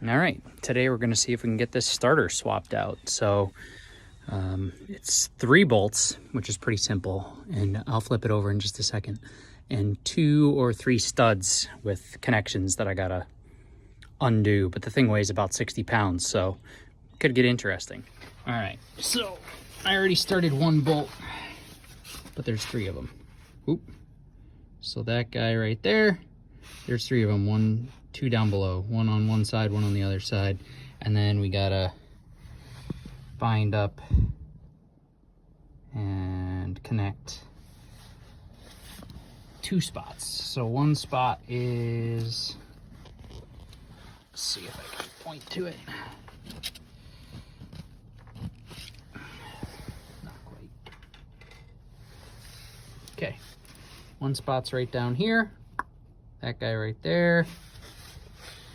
All right, today we're gonna see if we can get this starter swapped out. So it's 3 bolts, which is pretty simple, and I'll flip it over in just a second, and 2 or 3 studs with connections that I gotta undo, but the thing weighs about 60 pounds, so it could get interesting. All right, so I already started 1 bolt, but there's 3 of them. Oop. So that guy right there, there's 3 of them, 2 down below, 1 on one side, 1 on the other side, and then we gotta bind up and connect 2 spots. So 1 spot is, let's see if I can point to it. Not quite. Okay, 1 spot's right down here, that guy right there,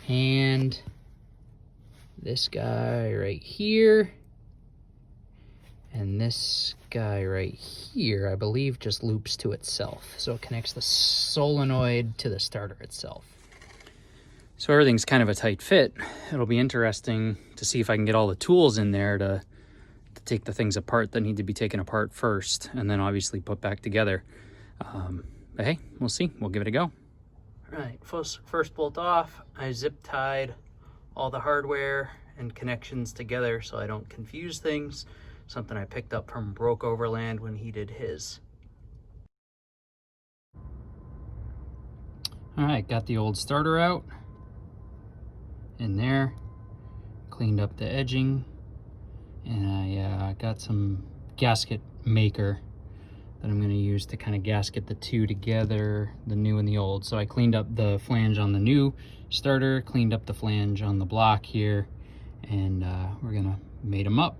and this guy right here, and this guy right here, I believe, just loops to itself. So it connects the solenoid to the starter itself. So everything's kind of a tight fit. It'll be interesting to see if I can get all the tools in there to take the things apart that need to be taken apart first, and then obviously put back together. But hey, we'll see. We'll give it a go. All right, first bolt off, I zip tied all the hardware and connections together so I don't confuse things. Something I picked up from Broke Overland when he did his. All right, got the old starter out in there, cleaned up the edging, and I got some gasket maker that I'm gonna use to kind of gasket the 2 together, the new and the old. So I cleaned up the flange on the new starter, cleaned up the flange on the block here, and we're gonna mate them up.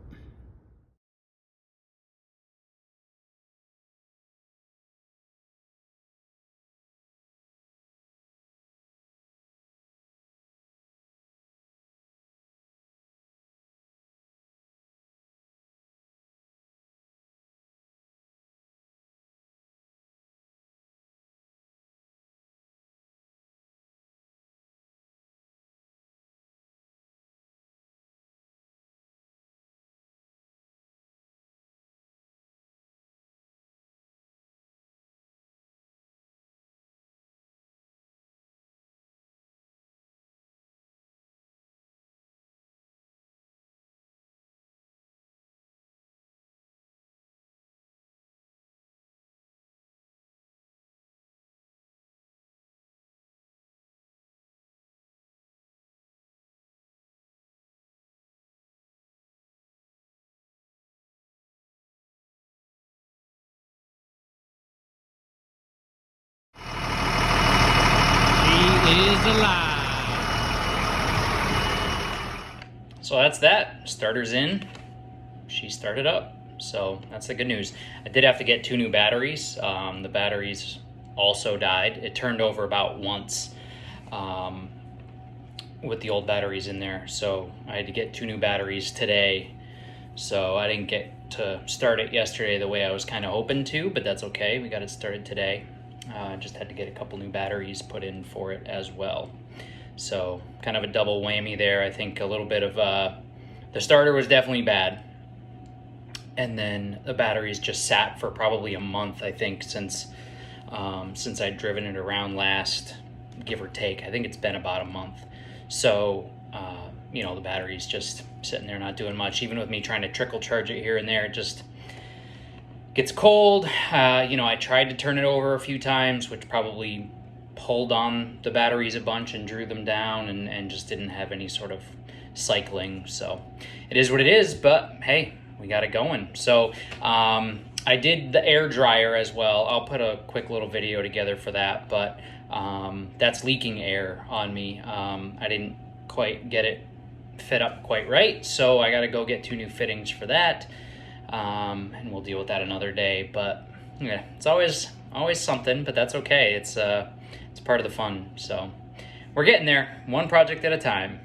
Is alive. So that's that. Starter's in. She started up. So that's the good news. I did have to get 2 new batteries. The batteries also died. It turned over about once with the old batteries in there. So I had to get 2 new batteries today. So I didn't get to start it yesterday the way I was kind of hoping to, but that's okay. We got it started today. Just had to get a couple new batteries put in for it as well. So kind of a double whammy there. I think a little bit of the starter was definitely bad, and then the batteries just sat for probably a month, I think, since I'd driven it around last, give or take. I think it's been about a month. So you know, the battery's just sitting there not doing much. Even with me trying to trickle charge it here and there, it just gets cold. You know, I tried to turn it over a few times, which probably pulled on the batteries a bunch and drew them down, and just didn't have any sort of cycling. So it is what it is, but hey, we got it going. So I did the air dryer as well. I'll put a quick little video together for that, but that's leaking air on me. I didn't quite get it fit up quite right, so I got to go get 2 new fittings for that. And we'll deal with that another day. But yeah, it's always something, but that's okay. It's part of the fun. So we're getting there, one project at a time.